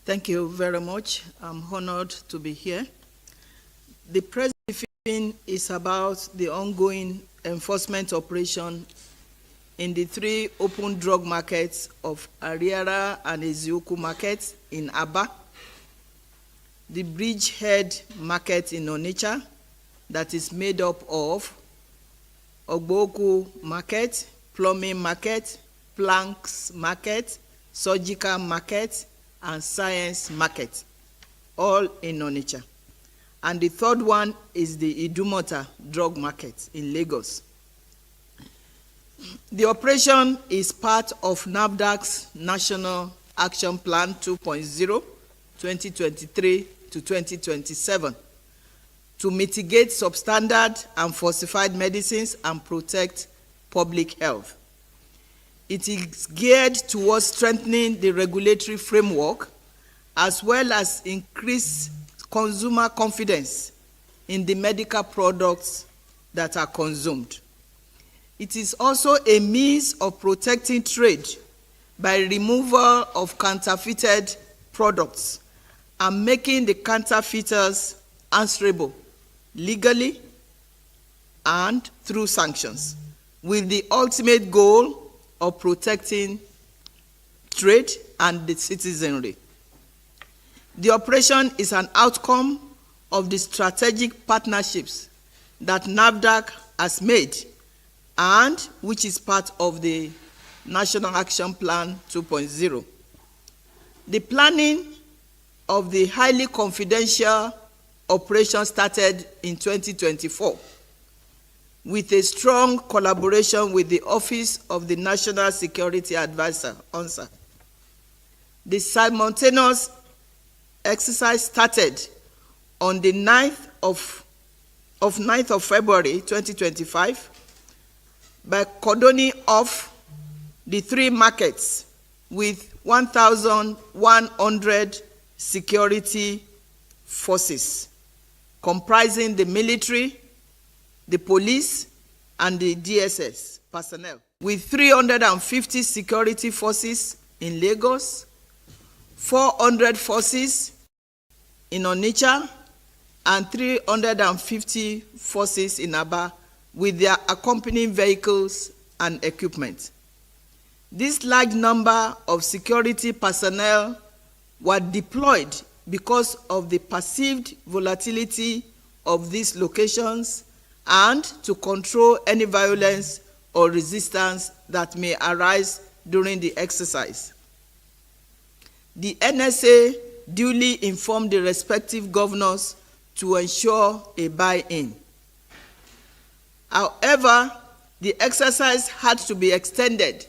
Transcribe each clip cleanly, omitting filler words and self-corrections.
Thank you very much. I'm honored to be here. The press briefing is about the ongoing enforcement operation in the 3 open drug markets of Ariara and Ezioku markets in Aba, the Bridgehead market in Onitsha that is made up of Ogboku market, Plumbing market, Planks market, Surgical market, and Science market, all in Onitsha. And the 3rd one is the Idumota drug market in Lagos. The operation is part of Nafdac's National Action Plan 2.0, 2023 to 2027, to mitigate substandard and falsified medicines and protect public health. It is geared towards strengthening the regulatory framework as well as increase consumer confidence in the medical products that are consumed. It is also a means of protecting trade by removal of counterfeited products and making the counterfeiters answerable legally and through sanctions, with the ultimate goal of protecting trade and the citizenry. The operation is an outcome of the strategic partnerships that Nafdac has made and which is part of the National Action Plan 2.0. The planning of the highly confidential operation started in 2024 with a strong collaboration with the Office of the National Security Advisor, ONSA. The simultaneous exercise started on the 9th of February 2025 by cordoning off the 3 markets with 1,100 security forces comprising the military, the police, and the DSS personnel, with 350 security forces in Lagos, 400 forces in Onitsha, and 350 forces in Aba with their accompanying vehicles and equipment. This large number of security personnel were deployed because of the perceived volatility of these locations and to control any violence or resistance that may arise during the exercise. The NSA duly informed the respective governors to ensure a buy-in. However, the exercise had to be extended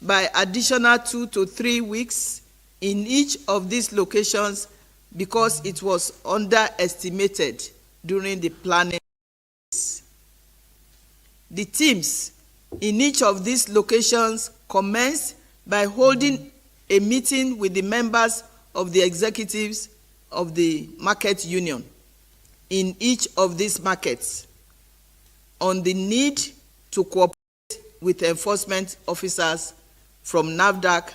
by additional 2 to 3 weeks in each of these locations because it was underestimated during the planning. The teams in each of these locations commenced by holding a meeting with the members of the executives of the market union in each of these markets on the need to cooperate with enforcement officers from Nafdac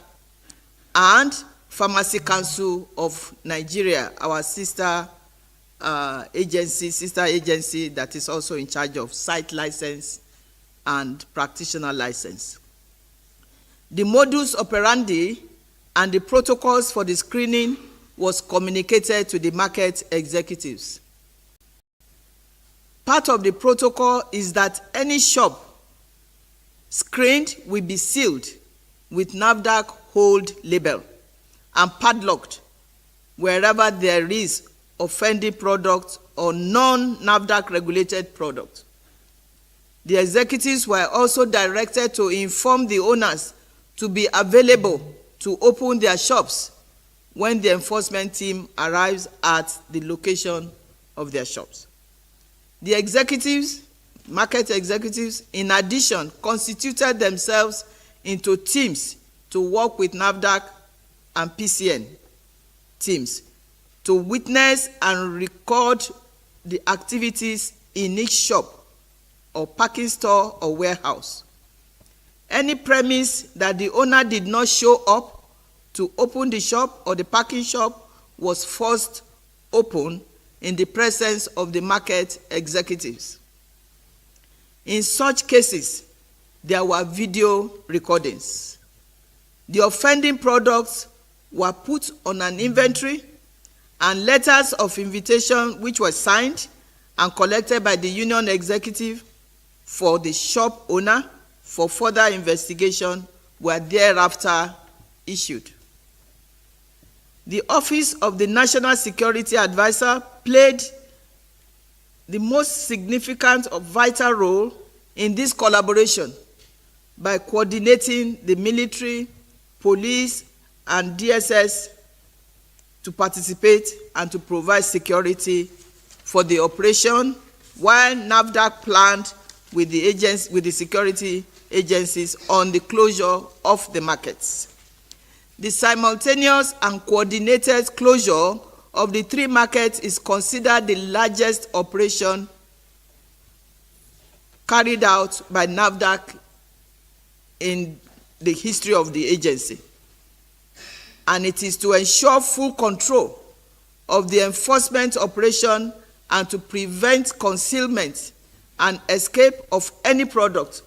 and Pharmacy Council of Nigeria, our sister agency that is also in charge of site license and practitioner license. The modus operandi and the protocols for the screening was communicated to the market executives. Part of the protocol is that any shop screened will be sealed with Nafdac hold label and padlocked wherever there is offending product or non-Nafdac regulated product. The executives were also directed to inform the owners to be available to open their shops when the enforcement team arrives at the location of their shops. The executives, market executives, in addition, constituted themselves into teams to work with Nafdac and PCN teams to witness and record the activities in each shop or parking store or warehouse. Any premise that the owner did not show up to open the shop or the packing shop was forced open in the presence of the market executives. In such cases, there were video recordings. The offending products were put on an inventory, and letters of invitation which were signed and collected by the union executive for the shop owner for further investigation were thereafter issued. The Office of the National Security Advisor played the most significant or vital role in this collaboration by coordinating the military, police, and DSS to participate and to provide security for the operation, while Nafdac planned with the security agencies on the closure of the markets. The simultaneous and coordinated closure of the 3 markets is considered the largest operation carried out by Nafdac in the history of the agency. And it is to ensure full control of the enforcement operation and to prevent concealment and escape of any product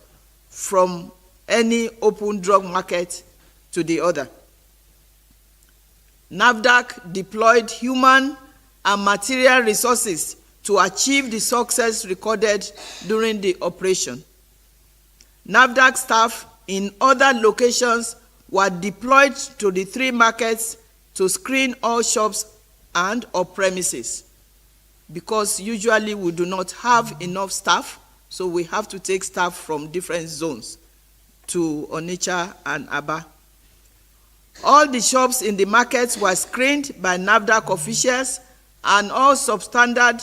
from any open drug market to the other. Nafdac deployed human and material resources to achieve the success recorded during the operation. Nafdac staff in other locations were deployed to the 3 markets to screen all shops and or premises, because usually we do not have enough staff, so we have to take staff from different zones to Onitsha and Aba. All the shops in the markets were screened by Nafdac officials, and all suspected,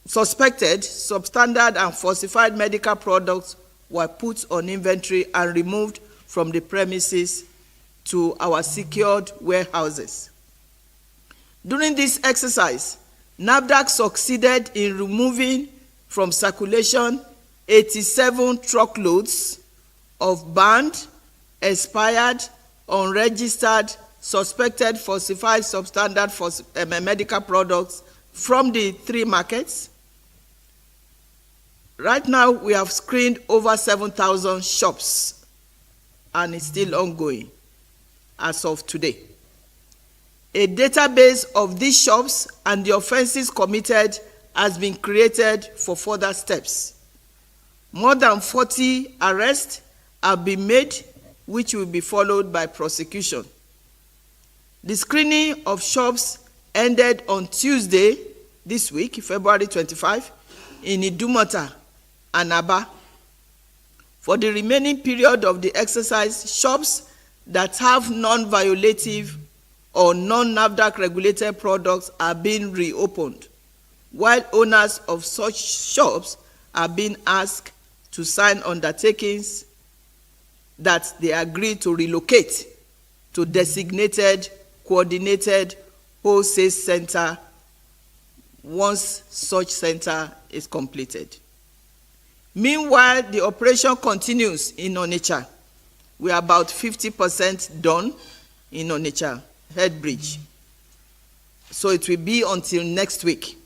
substandard, and falsified medical products were put on inventory and removed from the premises to our secured warehouses. During this exercise, Nafdac succeeded in removing from circulation 87 truckloads of banned, expired, unregistered, suspected, falsified, substandard medical products from the 3 markets. Right now, we have screened over 7,000 shops, and it's still ongoing as of today. A database of these shops and the offenses committed has been created for further steps. More than 40 arrests have been made, which will be followed by prosecution. The screening of shops ended on Tuesday this week, February 25, in Idumota and Aba. For the remaining period of the exercise, shops that have non-violative or non-Nafdac regulated products are being reopened, while owners of such shops are being asked to sign undertakings that they agree to relocate to designated, coordinated wholesale center once such center is completed. Meanwhile, the operation continues in Onitsha. We are about 50% done in Onitsha Head Bridge. So it will be until next week,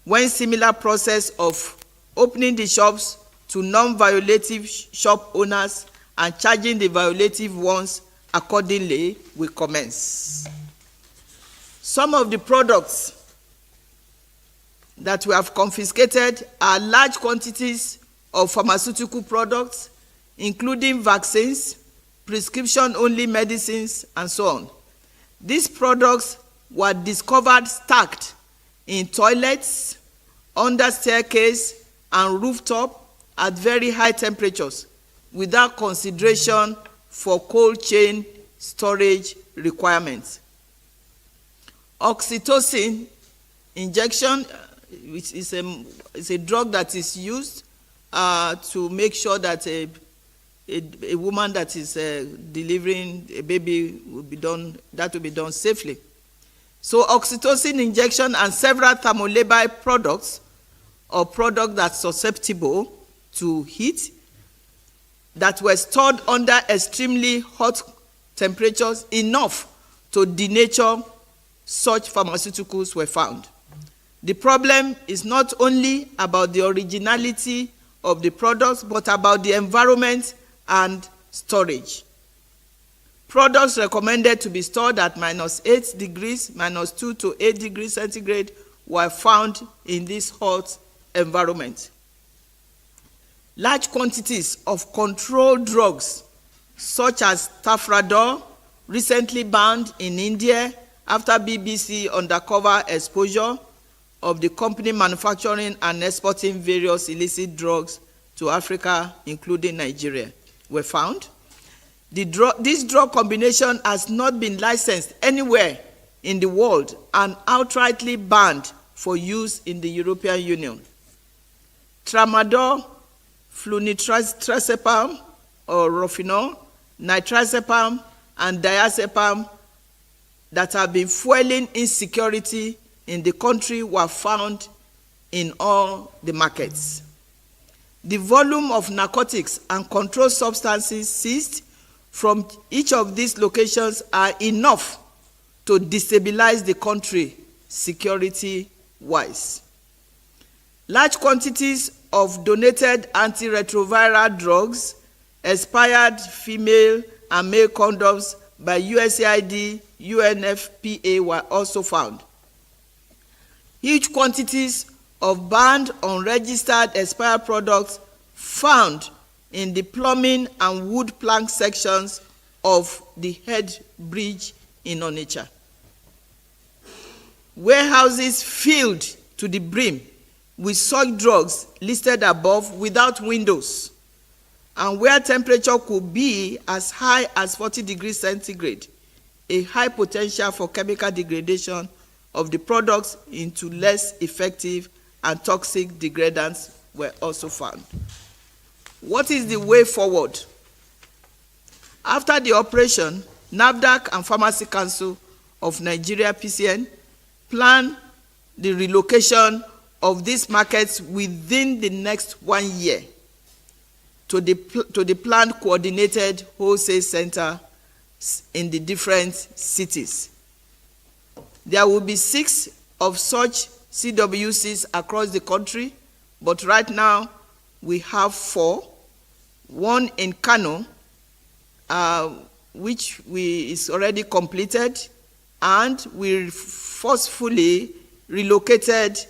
when similar process of opening the shops to non-violative shop owners and charging the violative ones accordingly will commence. Some of the products that we have confiscated are large quantities of pharmaceutical products, including vaccines, prescription-only medicines, and so on. These products were discovered stacked in toilets, under staircase, and rooftop at very high temperatures, without consideration for cold chain storage requirements. Oxytocin injection, which is a drug that is used to make sure that a woman that is delivering a baby will be done safely. So oxytocin injection and several thermolabile products, or products that are susceptible to heat, that were stored under extremely hot temperatures enough to denature such pharmaceuticals were found. The problem is not only about the originality of the products, but about the environment and storage. Products recommended to be stored at -8 degrees, -2 to 8 degrees centigrade were found in this hot environment. Large quantities of controlled drugs, such as tafradol, recently banned in India after BBC undercover exposure of the company manufacturing and exporting various illicit drugs to Africa, including Nigeria, were found. This drug combination has not been licensed anywhere in the world and outrightly banned for use in the European Union. Tramadol, flunitrazepam or rofinol, nitrazepam, and diazepam that have been fueling insecurity in the country were found in all the markets. The volume of narcotics and controlled substances seized from each of these locations are enough to destabilize the country security-wise. Large quantities of donated antiretroviral drugs, expired female and male condoms by USAID, UNFPA were also found. Huge quantities of banned, unregistered, expired products found in the plumbing and wood plank sections of the head bridge in Onitsha. Warehouses filled to the brim with such drugs listed above without windows, and where temperature could be as high as 40 degrees centigrade, a high potential for chemical degradation of the products into less effective and toxic degradants were also found. What is the way forward? After the operation, Nafdac and Pharmacy Council of Nigeria, PCN, plan the relocation of these markets within the next 1 year to the planned coordinated wholesale center in the different cities. There will be 6 of such CWCs across the country, but right now we have 4. One in Kano, which is already completed, and we forcefully relocated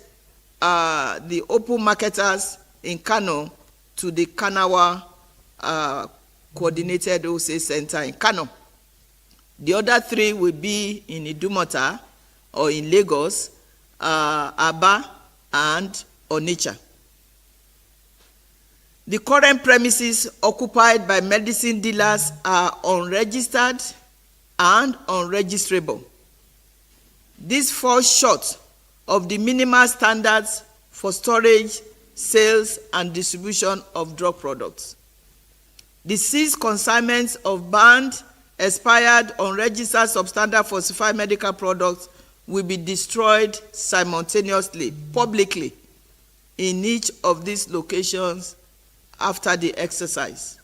the open marketers in Kano to the Kanawa Coordinated Wholesale Center in Kano. The other 3 will be in Idumota or in Lagos, Aba, and Onitsha. The current premises occupied by medicine dealers are unregistered and unregisterable. This falls short of the minimal standards for storage, sales, and distribution of drug products. The seized consignments of banned, expired, unregistered, substandard, falsified medical products will be destroyed simultaneously, publicly, in each of these locations after the exercise.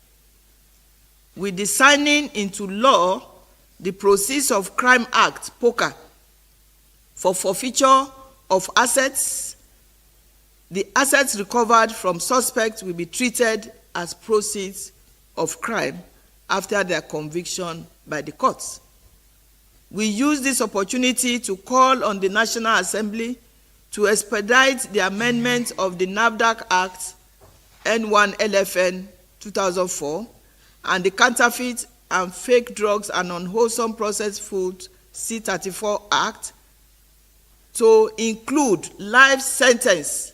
With the signing into law, the Proceeds of Crime Act, POCA, for forfeiture of assets, the assets recovered from suspects will be treated as proceeds of crime after their conviction by the courts. We use this opportunity to call on the National Assembly to expedite the amendment of the Nafdac Act N1-LFN 2004 and the Counterfeit and Fake Drugs and Unwholesome Processed Foods C-34 Act to include life sentence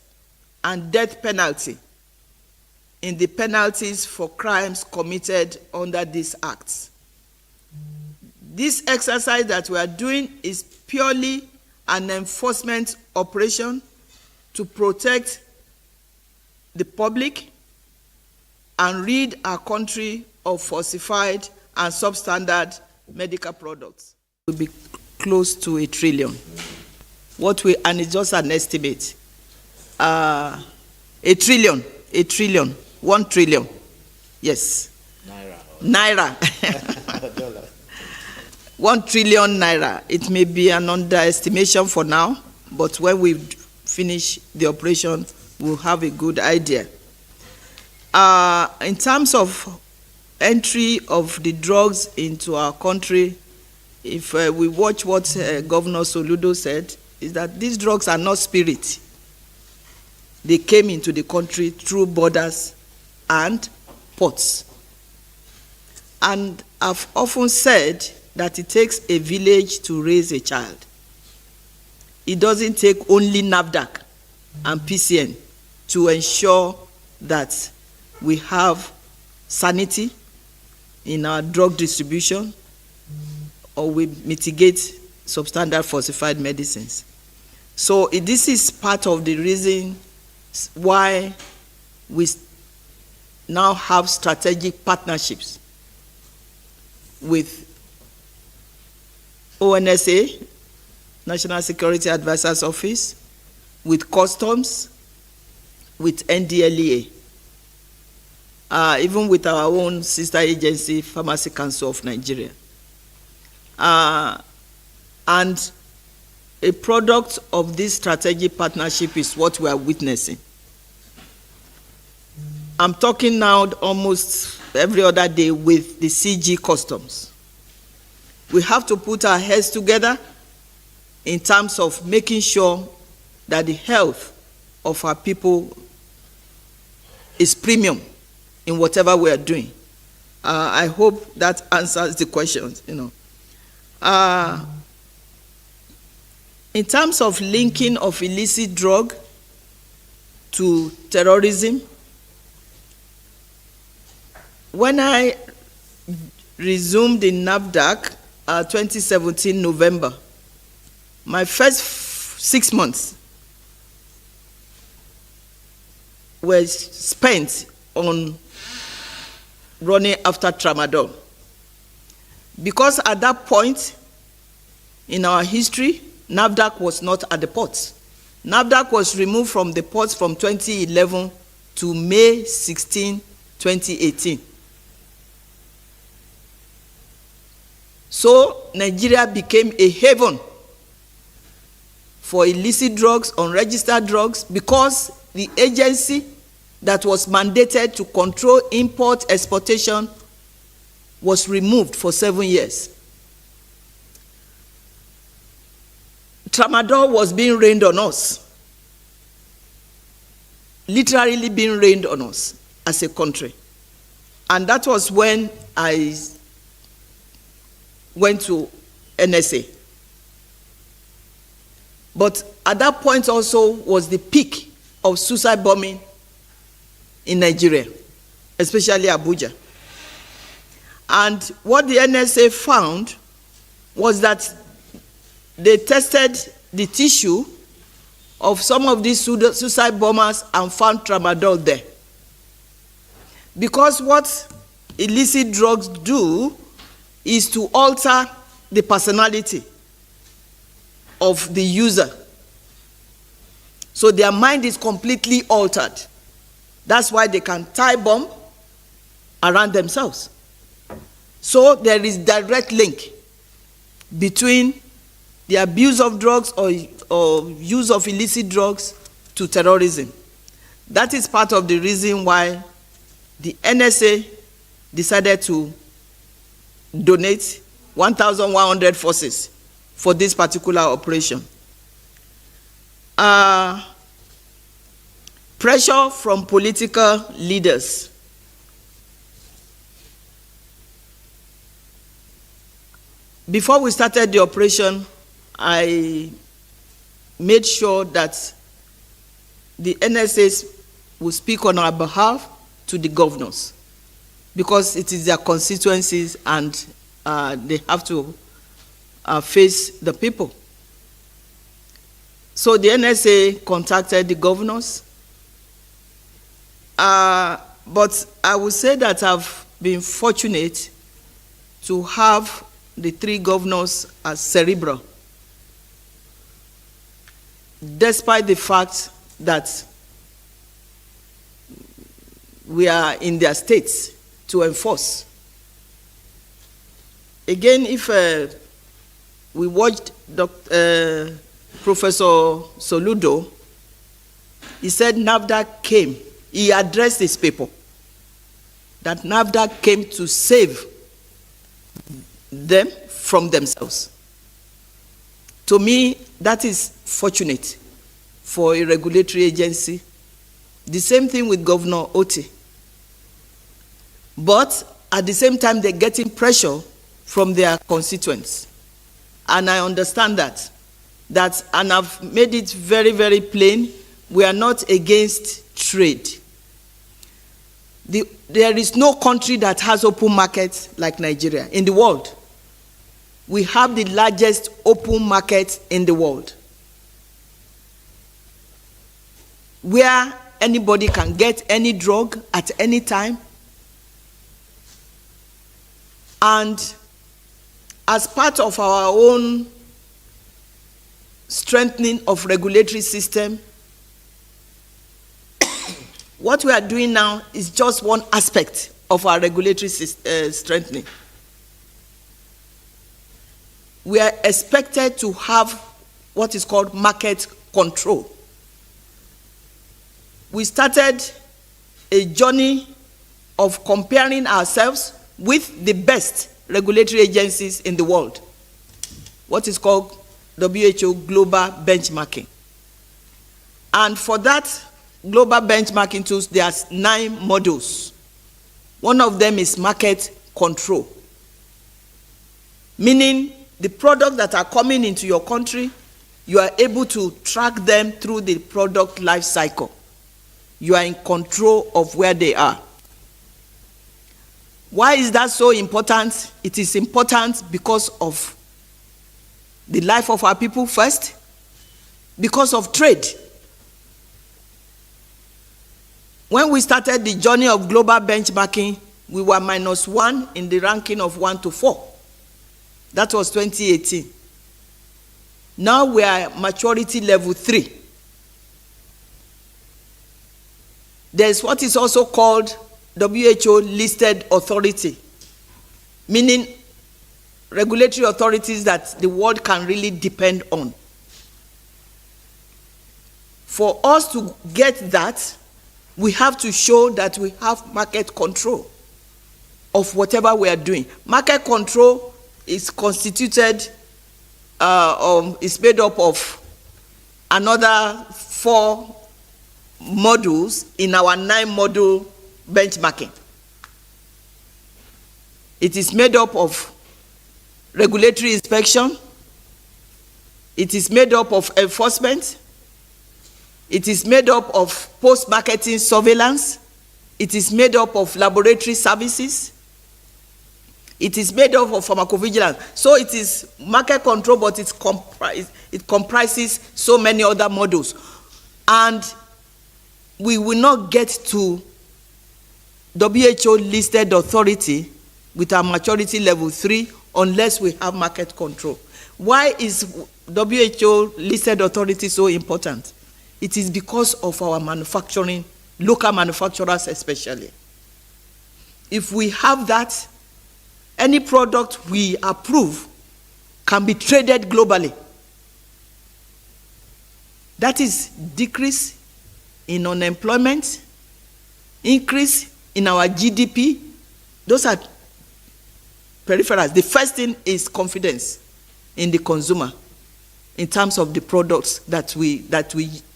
and death penalty in the penalties for crimes committed under these acts. This exercise that we are doing is purely an enforcement operation to protect the public and rid our country of falsified and substandard medical products. It will be close to $1 trillion. And it's just an estimate. $1 trillion, $1 trillion. Yes. Naira. Naira. 1 trillion naira. It may be an underestimation for now, but when we finish the operation, we'll have a good idea. In terms of entry of the drugs into our country, if we watch what Governor Soludo said, is that these drugs are not spirit. They came into the country through borders and ports. And I've often said that it takes a village to raise a child. It doesn't take only Nafdac and PCN to ensure that we have sanity in our drug distribution, or we mitigate substandard falsified medicines. So this is part of the reason why we now have strategic partnerships with ONSA, National Security Advisors Office, with Customs, with NDLEA, even with our own sister agency, Pharmacy Council of Nigeria. And a product of this strategic partnership is what we are witnessing. I'm talking now almost every other day with the CG Customs. We have to put our heads together in terms of making sure that the health of our people is premium in whatever we are doing. I hope that answers the questions. In terms of linking of illicit drug to terrorism, when I resumed in Nafdac 2017 November, my first 6 months were spent on running after tramadol. Because at that point in our history, Nafdac was not at the ports. Nafdac was removed from the ports from 2011 to May 16, 2018. So Nigeria became a haven for illicit drugs, unregistered drugs, because the agency that was mandated to control import exportation was removed for 7 years. Tramadol was being rained on us, literally being rained on us as a country. And that was when I went to NSA. But at that point also was the peak of suicide bombing in Nigeria, especially Abuja. And what the NSA found was that they tested the tissue of some of these suicide bombers and found tramadol there. Because what illicit drugs do is to alter the personality of the user. So their mind is completely altered. That's why they can tie bomb around themselves. So there is direct link between the abuse of drugs or use of illicit drugs to terrorism. That is part of the reason why the NSA decided to donate 1,100 forces for this particular operation. Pressure from political leaders. Before we started the operation, I made sure that the NSAs will speak on our behalf to the governors, because it is their constituencies and they have to face the people. So the NSA contacted the governors, but I would say that I've been fortunate to have the 3 governors as cerebral, despite the fact that we are in their states to enforce. Again, if we watched Professor Soludo. He said Nafdac came, he addressed his people, that Nafdac came to save them from themselves. To me, that is fortunate for a regulatory agency. The same thing with Governor Oti. But at the same time, they're getting pressure from their constituents. And I understand that. And I've made it very, very plain, we are not against trade. There is no country that has open markets like Nigeria in the world. We have the largest open market in the world, where anybody can get any drug at any time. And as part of our own strengthening of regulatory system, what we are doing now is just one aspect of our regulatory strengthening. We are expected to have what is called market control. We started a journey of comparing ourselves with the best regulatory agencies in the world, what is called WHO Global Benchmarking. And for that global benchmarking tools, there are 9 modules. One of them is market control, meaning the products that are coming into your country, you are able to track them through the product life cycle. You are in control of where they are. Why is that so important? It is important because of the life of our people first, because of trade. When we started the journey of global benchmarking, we were -1 in the ranking of 1 to 4. That was 2018. Now we are maturity level 3. There's what is also called WHO listed authority, meaning regulatory authorities that the world can really depend on. For us to get that, we have to show that we have market control of whatever we are doing. Market control is constituted, is made up of another 4 modules in our 9-module benchmarking. It is made up of regulatory inspection. It is made up of enforcement. It is made up of post-marketing surveillance. It is made up of laboratory services. It is made up of pharmacovigilance. So it is market control, but it comprises so many other modules. And we will not get to WHO listed authority with our maturity level 3 unless we have market control. Why is WHO listed authority so important? It is because of our manufacturing, local manufacturers especially. If we have that, any product we approve can be traded globally. That is decrease in unemployment, increase in our GDP. Those are peripherals. The first thing is confidence in the consumer in terms of the products that we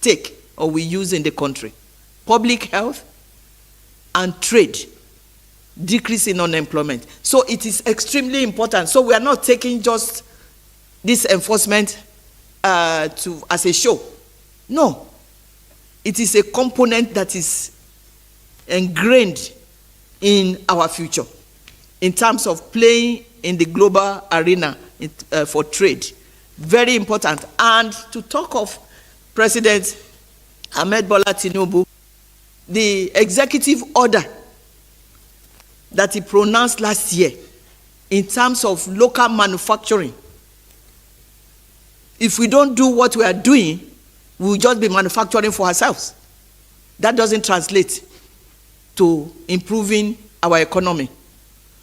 take or we use in the country. Public health and trade, decrease in unemployment. So it is extremely important. So we are not taking just this enforcement as a show. No. It is a component that is ingrained in our future in terms of playing in the global arena for trade. Very important. And to talk of President Ahmed Bola Tinubu, the executive order that he pronounced last year in terms of local manufacturing, if we don't do what we are doing, we'll just be manufacturing for ourselves. That doesn't translate to improving our economy.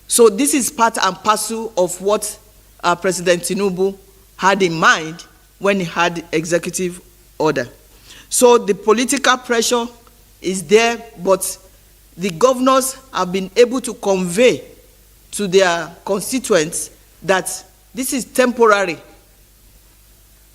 So this is part and parcel of what President Tinubu had in mind when he had the executive order. So the political pressure is there, but the governors have been able to convey to their constituents that this is temporary,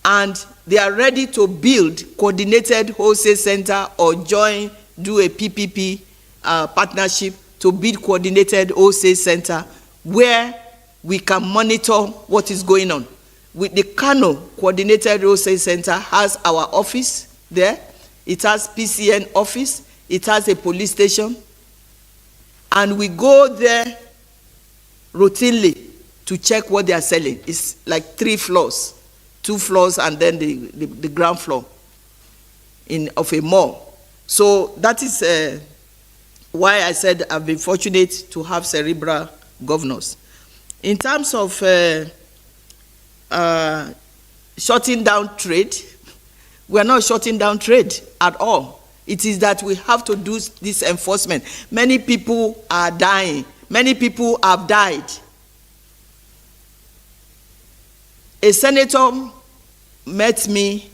and they are ready to build coordinated wholesale center or do a PPP partnership to build coordinated wholesale center where we can monitor what is going on. With the Kano Coordinated Wholesale Center has our office there. It has PCN office. It has a police station. And we go there routinely to check what they are selling. It's like 3 floors, 2 floors, and then the ground floor of a mall. So that is why I said I've been fortunate to have cerebral governors. In terms of shutting down trade, we are not shutting down trade at all. It is that we have to do this enforcement. Many people are dying. Many people have died. A senator met me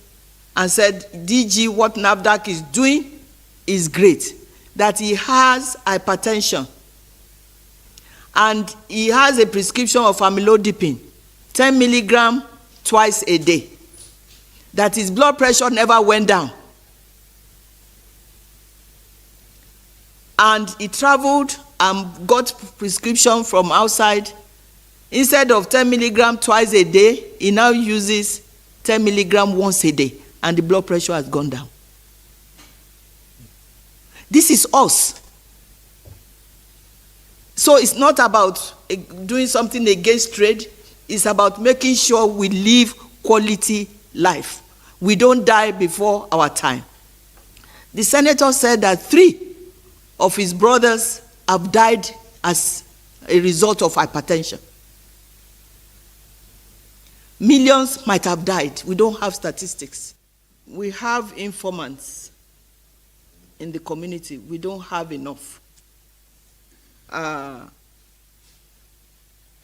and said, DG, what Nafdac is doing is great. That he has hypertension. And he has a prescription of amlodipine, 10 milligram twice a day. That his blood pressure never went down. And he traveled and got prescription from outside. Instead of 10 milligram twice a day, he now uses 10 milligram once a day, and the blood pressure has gone down. This is us. So it's not about doing something against trade. It's about making sure we live quality life. We don't die before our time. The senator said that 3 of his brothers have died as a result of hypertension. Millions might have died. We don't have statistics. We have informants in the community. We don't have enough.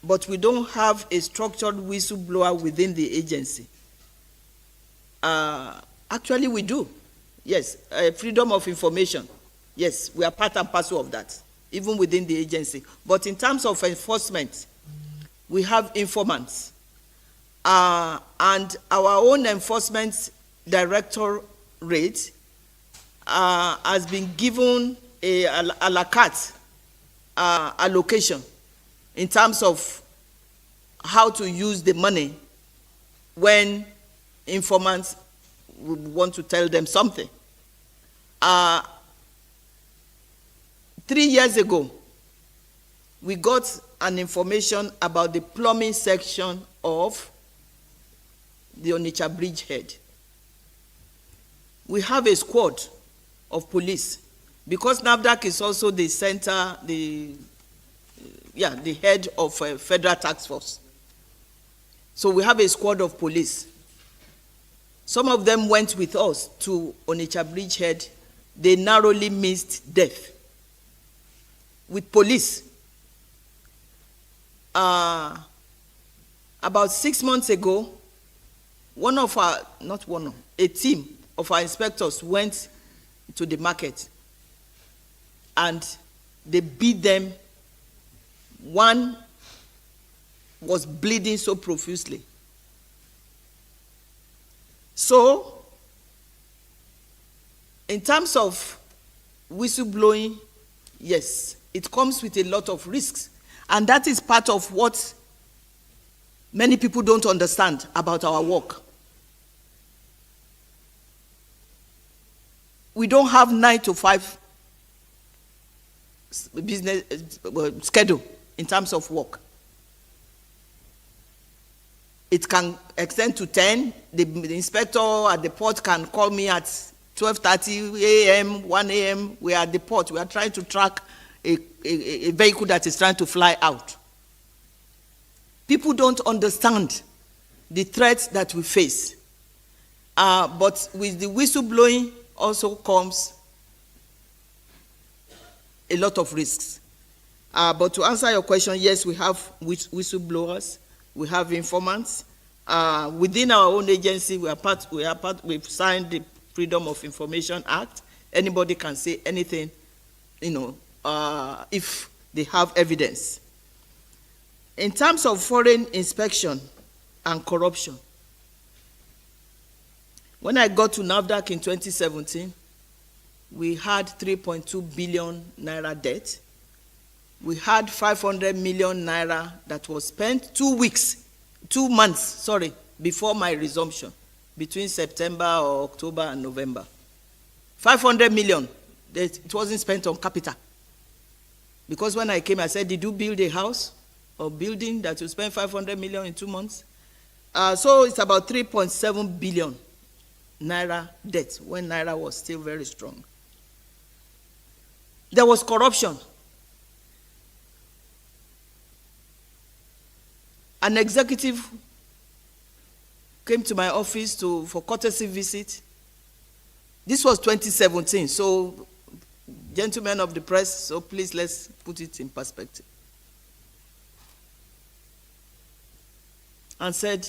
But we don't have a structured whistleblower within the agency. Actually, we do. Yes, freedom of information. Yes, we are part and parcel of that, even within the agency. But in terms of enforcement, we have informants. And our own enforcement directorate has been given a la carte allocation in terms of how to use the money when informants would want to tell them something. 3 years ago, we got an information about the plumbing section of the Onitsha bridgehead. We have a squad of police, because Nafdac is also the center, the head of federal task force. So we have a squad of police. Some of them went with us to Onitsha bridgehead. They narrowly missed death. With police. About 6 months ago, a team of our inspectors went to the market and they beat them. One was bleeding so profusely. So, in terms of whistleblowing, yes, it comes with a lot of risks. And that is part of what many people don't understand about our work. We don't have 9 to 5 business schedule in terms of work. It can extend to 10. The inspector at the port can call me at 12:30 a.m., 1 a.m. We are at the port. We are trying to track a vehicle that is trying to fly out. People don't understand the threats that we face. But with the whistleblowing also comes a lot of risks. But to answer your question, yes, we have whistleblowers, we have informants, Within our own agency, we've signed the Freedom of Information Act. Anybody can say anything, if they have evidence. In terms of foreign inspection and corruption, when I got to Nafdac in 2017, we had 3.2 billion naira debt. We had 500 million naira that was spent 2 months, before my resumption, between September or October and November. 500 million, it wasn't spent on capital. Because when I came, I said, did you build a house or building that you spend 500 million in 2 months? So it's about 3.7 billion naira debt when naira was still very strong. There was corruption. An executive came to my office for courtesy visit. This was 2017, so gentlemen of the press, so please let's put it in perspective. And said,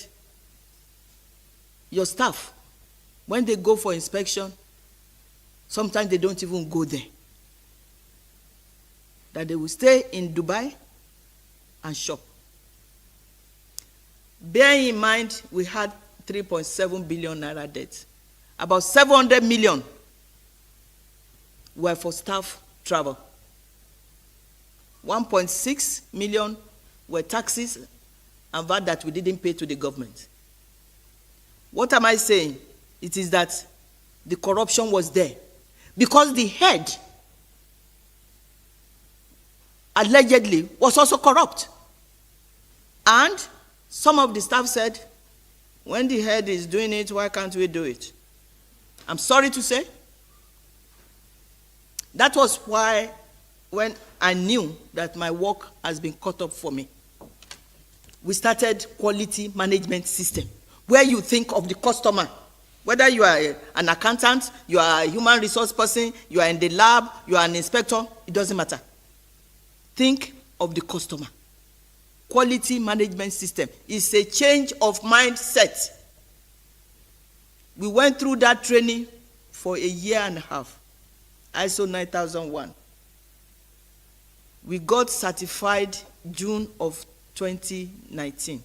your staff, when they go for inspection, sometimes they don't even go there. That they will stay in Dubai and shop. Bear in mind, we had 3.7 billion naira debt. About 700 million were for staff travel. 1.6 million were taxes and VAT that we didn't pay to the government. What am I saying? It is that the corruption was there. Because the head allegedly was also corrupt. And some of the staff said, when the head is doing it, why can't we do it? I'm sorry to say, that was why when I knew that my work has been cut up for me, we started quality management system, where you think of the customer. Whether you are an accountant, you are a human resource person, you are in the lab, you are an inspector, it doesn't matter. Think of the customer. Quality management system is a change of mindset. We went through that training for a year and a half. ISO 9001. We got certified June of 2019.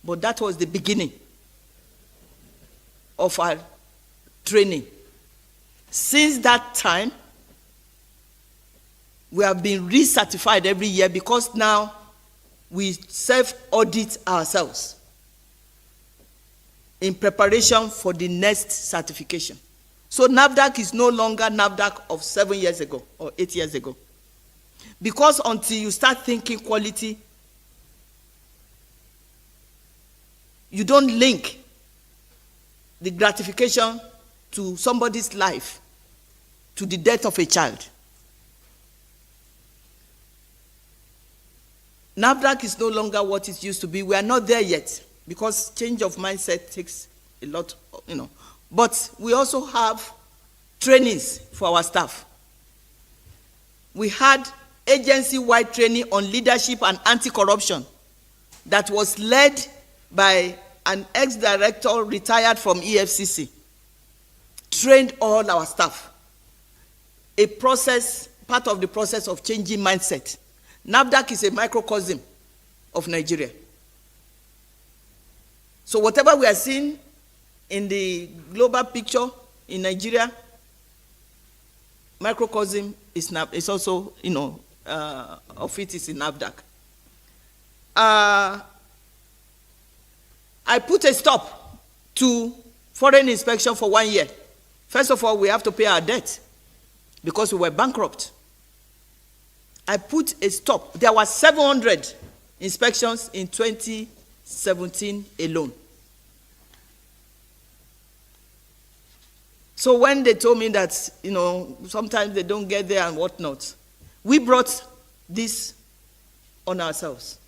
But that was the beginning of our training. Since that time, we have been recertified every year because now we self-audit ourselves in preparation for the next certification. So Nafdac is no longer Nafdac of 7 years ago or 8 years ago. Because until you start thinking quality, you don't link the gratification to somebody's life, to the death of a child. Nafdac is no longer what it used to be. We are not there yet because change of mindset takes a lot, But we also have trainings for our staff. We had agency-wide training on leadership and anti-corruption that was led by an ex-director retired from EFCC. Trained all our staff. Part of the process of changing mindset. Nafdac is a microcosm of Nigeria. So whatever we are seeing in the global picture in Nigeria, microcosm is also, of it is in Nafdac. I put a stop to foreign inspection for 1 year. First of all, we have to pay our debt because we were bankrupt. I put a stop. There were 700 inspections in 2017 alone. So when they told me that, sometimes they don't get there and whatnot, we brought this on ourselves.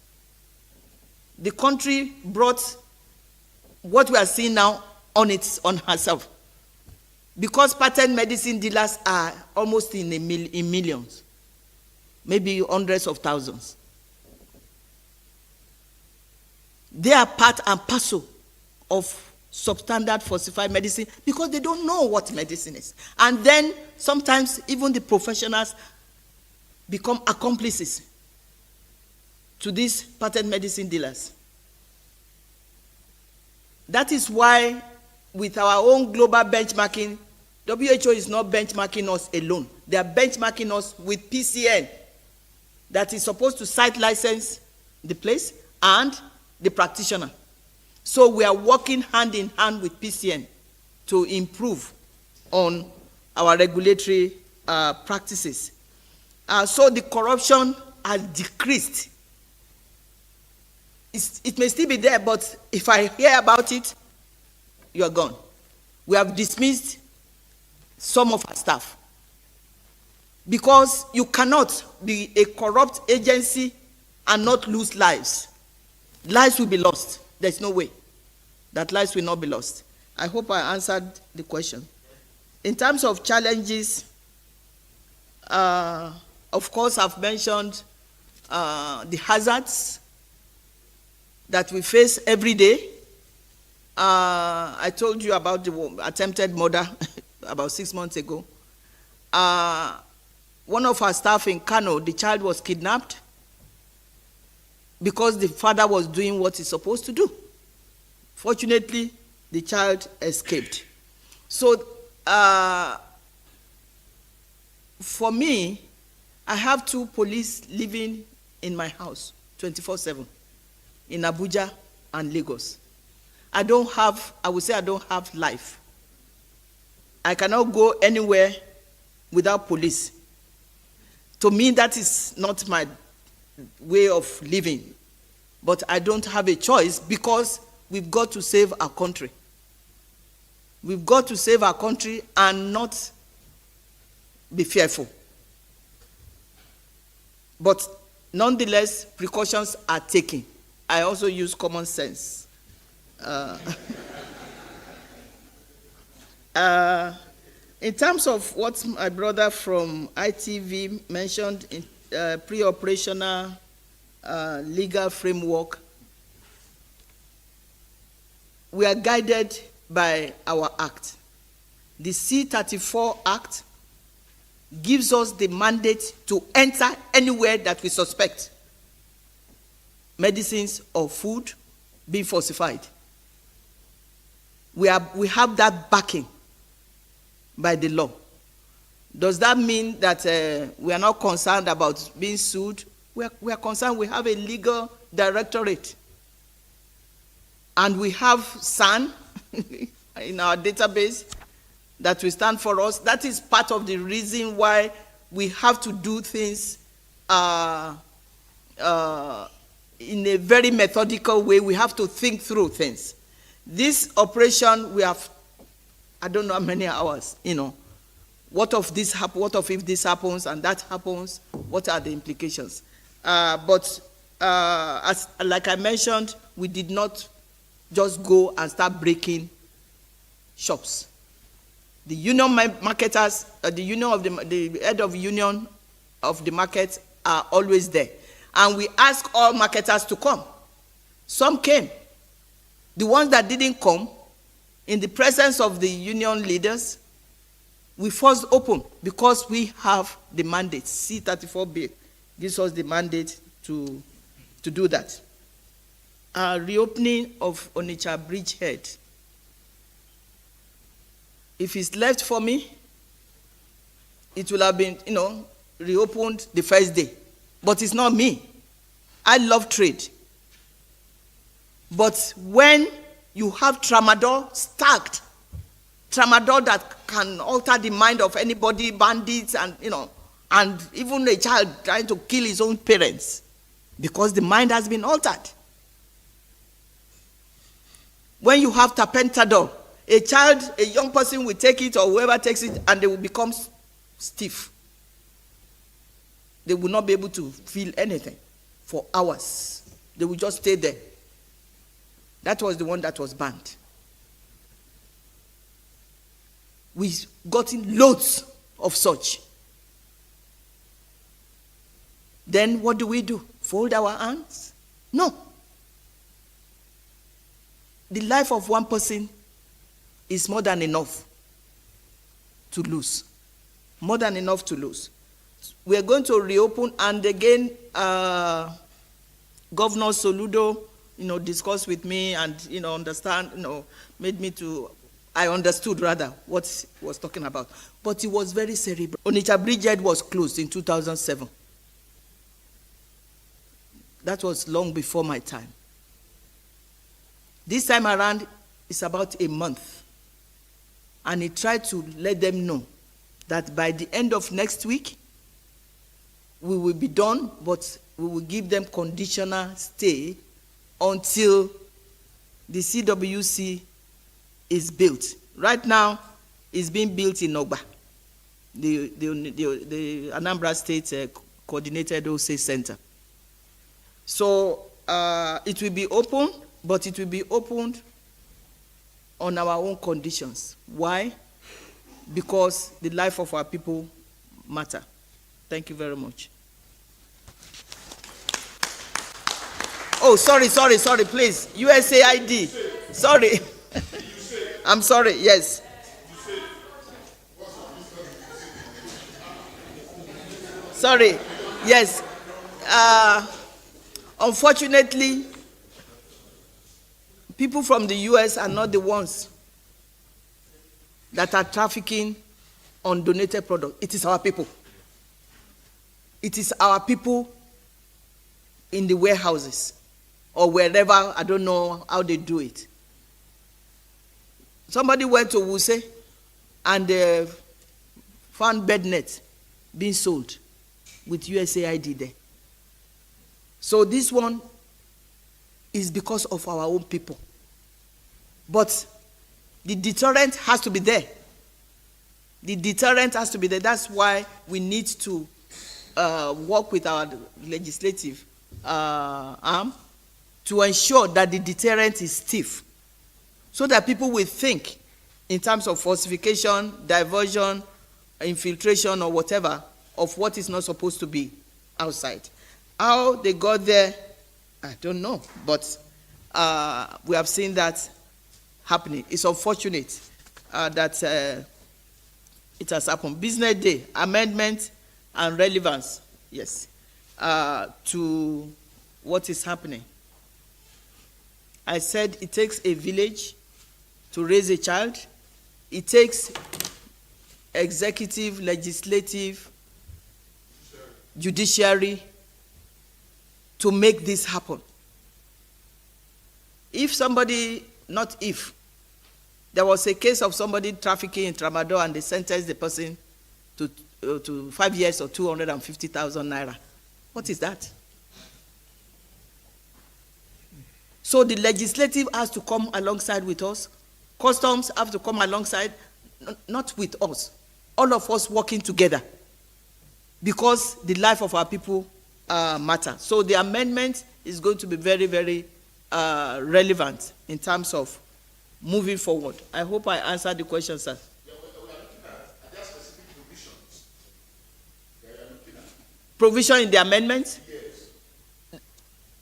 The country brought what we are seeing now on herself. Because patent medicine dealers are almost in millions. Maybe hundreds of thousands. They are part and parcel of substandard falsified medicine because they don't know what medicine is. And then sometimes even the professionals become accomplices to these patent medicine dealers. That is why with our own global benchmarking, WHO is not benchmarking us alone. They are benchmarking us with PCN that is supposed to site license the place and the practitioner. So we are working hand in hand with PCN to improve on our regulatory practices. So the corruption has decreased. It may still be there, but if I hear about it, you are gone. We have dismissed some of our staff because you cannot be a corrupt agency and not lose lives. Lives will be lost. There's no way that lives will not be lost. I hope I answered the question. In terms of challenges, of course, I've mentioned the hazards that we face every day. I told you about the attempted murder about 6 months ago. One of our staff in Kano, the child was kidnapped because the father was doing what he's supposed to do. Fortunately, the child escaped. So, for me, I have 2 police living in my house 24/7 in Abuja and Lagos. I would say I don't have life. I cannot go anywhere without police. To me, that is not my way of living. But I don't have a choice because we've got to save our country. We've got to save our country and not be fearful. But nonetheless, precautions are taken. I also use common sense. In terms of what my brother from ITV mentioned in pre-operational legal framework, we are guided by our act. The C-34 Act gives us the mandate to enter anywhere that we suspect medicines or food being falsified. We have that backing by the law. Does that mean that we are not concerned about being sued? We are concerned. We have a legal directorate. And we have SAN in our database that will stand for us. That is part of the reason why we have to do things in a very methodical way. We have to think through things. This operation, we have, I don't know how many hours, What if this happens and that happens? What are the implications? But like I mentioned, we did not just go and start breaking shops. The union marketers, the union of the head of union of the market are always there. And we ask all marketers to come. Some came. The ones that didn't come, in the presence of the union leaders, we forced open because we have the mandate. C-34B gives us the mandate to do that. Reopening of Onitsha Bridgehead. If it's left for me, it will have been, reopened the first day. But it's not me. I love trade. But when you have tramadol stacked, tramadol that can alter the mind of anybody, bandits, and and even a child trying to kill his own parents, because the mind has been altered. When you have tapentadol, a young person will take it, or whoever takes it, and they will become stiff. They will not be able to feel anything for hours. They will just stay there. That was the one that was banned. We've gotten loads of such. Then what do? Fold our hands? No. the life of one person is more than enough to lose. More than enough to lose. We are going to reopen, and again, Governor Soludo, discussed with me and, understand, made me to, I understood rather what he was talking about. But it was very cerebral. Onitsha Bridgehead was closed in 2007. That was long before my time. This time around, it's about a month. And he tried to let them know that by the end of next week, we will be done, but we will give them conditional stay until the CWC is built. Right now, it's being built in Ogba, the Anambra State Coordinated OSA Center. So it will be open, but it will be opened on our own conditions. Why? Because the life of our people matter. Thank you very much. Oh, sorry, please. USAID. Sorry. I'm sorry, yes. Sorry, yes. Unfortunately, people from the US are not the ones that are trafficking on donated products. It is our people. It is our people in the warehouses or wherever, I don't know how they do it. Somebody went to Wuse and found bed nets being sold with USAID there. So this one is because of our own people. But the deterrent has to be there. The deterrent has to be there. That's why we need to work with our legislative arm to ensure that the deterrent is stiff, so that people will think in terms of falsification, diversion, infiltration, or whatever, of what is not supposed to be outside. How they got there, I don't know, but we have seen that happening. It's unfortunate that it has happened. Business Day, amendment and relevance, yes, to what is happening. I said it takes a village to raise a child. It takes executive, legislative, judiciary to make this happen. If somebody, not if, there was a case of somebody trafficking in Tramadol and they sentenced the person to 5 years or 250,000 naira. What is that? So the legislative has to come alongside with us. Customs have to come alongside, not with us. All of us working together, because the life of our people matter. So the amendment is going to be very, very relevant in terms of moving forward. I hope I answered the question, sir. Yeah, we are looking at there specific provisions that you are looking at. Provision in the amendment? Yes.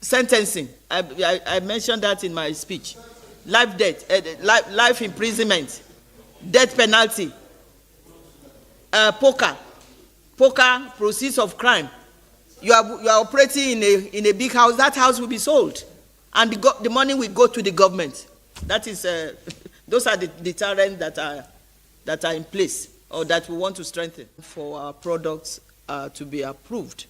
Sentencing. I mentioned that in my speech. Life imprisonment, death penalty, poker, proceeds of crime. You are operating in a big house. That house will be sold, and the money will go to the government. That is, those are the deterrents that are in place, or that we want to strengthen for our products to be approved.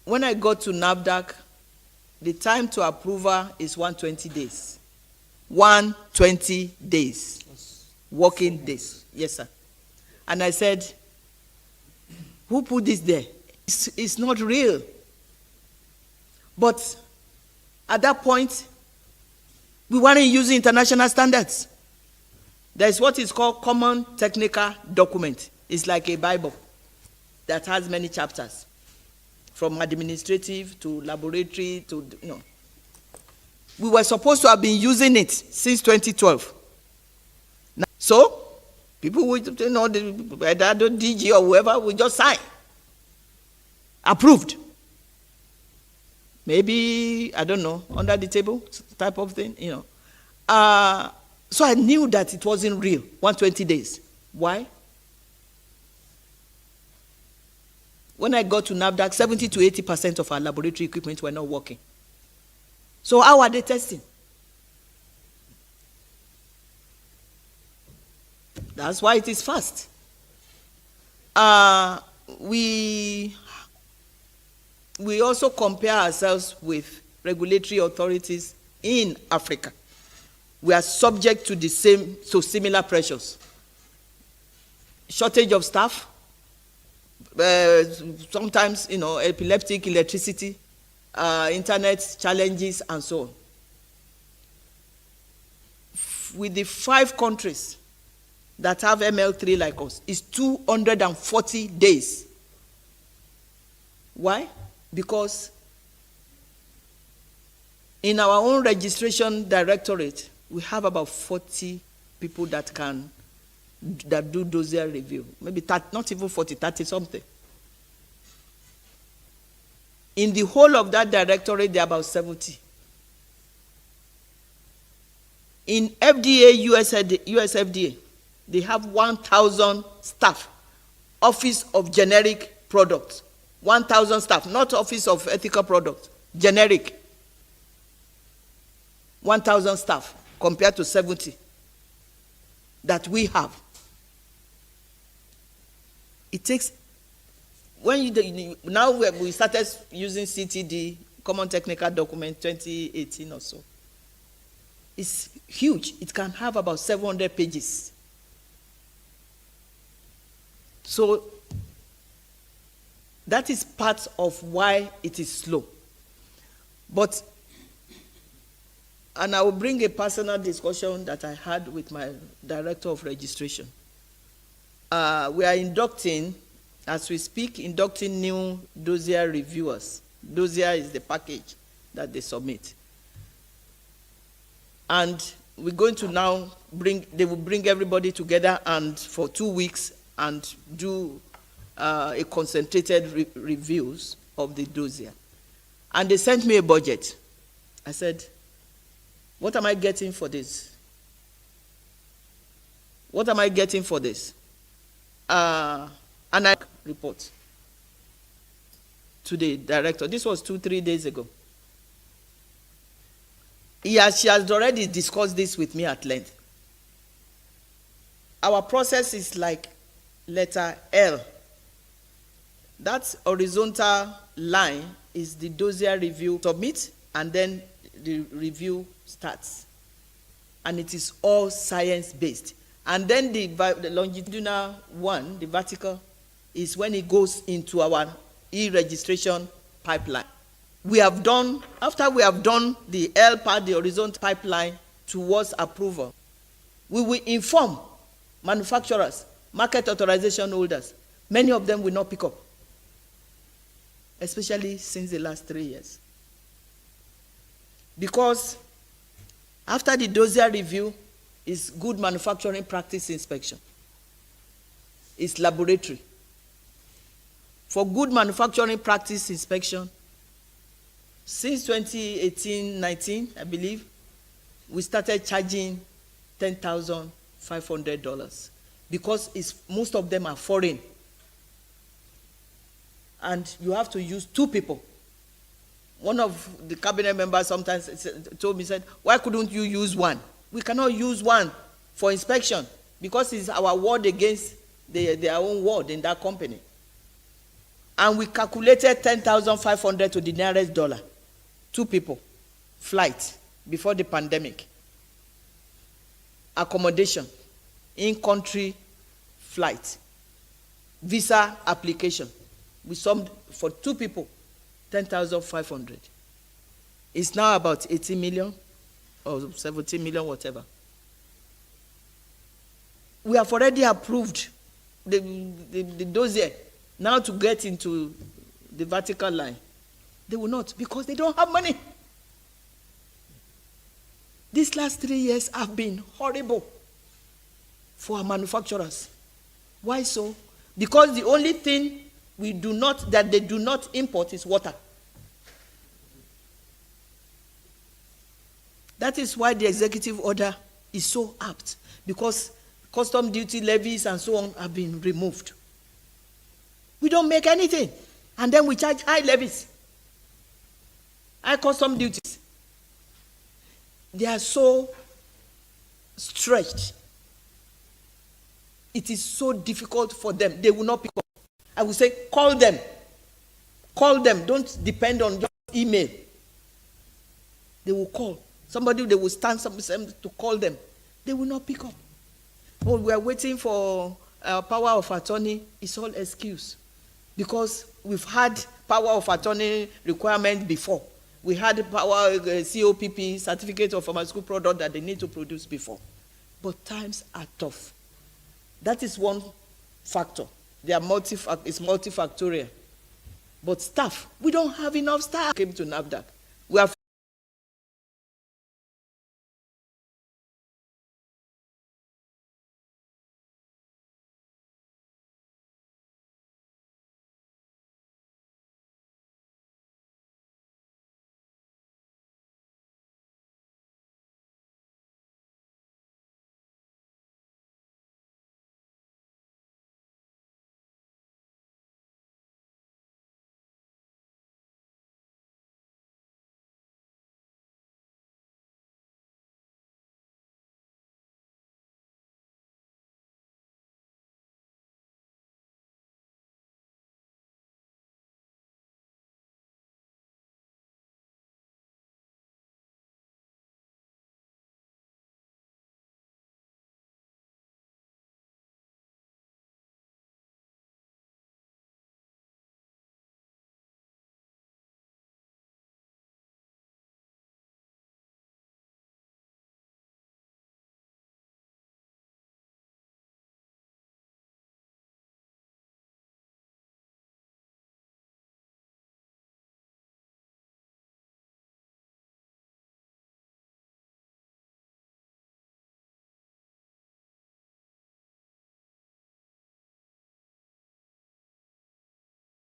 When I got to Nafdac, the time to approval is 120 days. 120 days. Working days. Yes, sir. And I said, who put this there? It's not real. But at that point, we weren't using international standards. There's what is called Common Technical Document. It's like a Bible that has many chapters, from administrative to laboratory to, We were supposed to have been using it since 2012. Now, so, people would, the DG or whoever, will just sign. Approved. maybe, I don't know, under the table type of thing, you know. So I knew that it wasn't real, 120 days. Why? When I got to Nafdac, 70 to 80% of our laboratory equipment were not working. So how are they testing? That's why it is fast. We also compare ourselves with regulatory authorities in Africa. We are subject to the same, so similar pressures. Shortage of staff, sometimes, you know, epileptic electricity, internet challenges, and so on. With the 5 countries that have ML3 like us, it's 240 days. Why? Because in our own registration directorate, we have about 40 people that do dossier review. Maybe 30, not even 40, 30 something. In the whole of that directorate, there are about 70. In FDA, US FDA, they have 1,000 staff, Office of Generic Products. 1,000 staff, not Office of Ethical Products, generic. 1,000 staff compared to 70 that we have. It takes, now we started using CTD, Common Technical Document, 2018 or so. It's huge. It can have about 700 pages. So that is part of why it is slow. But, and I will bring a personal discussion that I had with my director of registration. We are inducting, as we speak, inducting new dossier reviewers. Dossier is the package that they submit. And we're going to now they will bring everybody together and for 2 weeks and do a concentrated reviews of the dossier. And they sent me a budget. I said, what am I getting for this? What am I getting for this? And I report to the director. This was 2-3 days ago. She has already discussed this with me at length. Our process is like letter L. That horizontal line is the dossier review submit, and then the review starts. And it is all science-based. And then the longitudinal one, the vertical, is when it goes into our e-registration pipeline. We have done, after we have done the L part, the horizontal pipeline towards approval, we will inform manufacturers, market authorization holders. Many of them will not pick up, especially since the last 3 years. Because after the dossier review is good manufacturing practice inspection. It's laboratory. For good manufacturing practice inspection, since 2018-19, I believe, we started charging $10,500 because most of them are foreign. And you have to use 2 people. One of the cabinet members sometimes told me, said, why couldn't you use 1? We cannot use 1 for inspection because it's our word against their own word in that company. And we calculated 10,500 to the nearest dollar. 2 people, flight, before the pandemic, accommodation, in-country flight, visa application. We summed for 2 people, 10,500. It's now about 80 million or 17 million, whatever. We have already approved the dossier. Now to get into the vertical line, they will not, because they don't have money. These last 3 years have been horrible for our manufacturers. Why so? Because the only thing that they do not import is water. That is why the executive order is so apt, because custom duty levies and so on have been removed. We don't make anything, and then we charge high levies, high custom duties. They are so stretched. It is so difficult for them. They will not pick up. I will say, call them. Call them. Don't depend on just email. They will call. Somebody, they will stand somebody to call them. They will not pick up. Oh, we are waiting for power of attorney. It's all excuse. Because we've had power of attorney requirement before. We had power COPP, certificate of pharmaceutical product, that they need to produce before. But times are tough. That is one factor. They are it's multifactorial. But staff, we don't have enough staff. Came to Nafdac. We have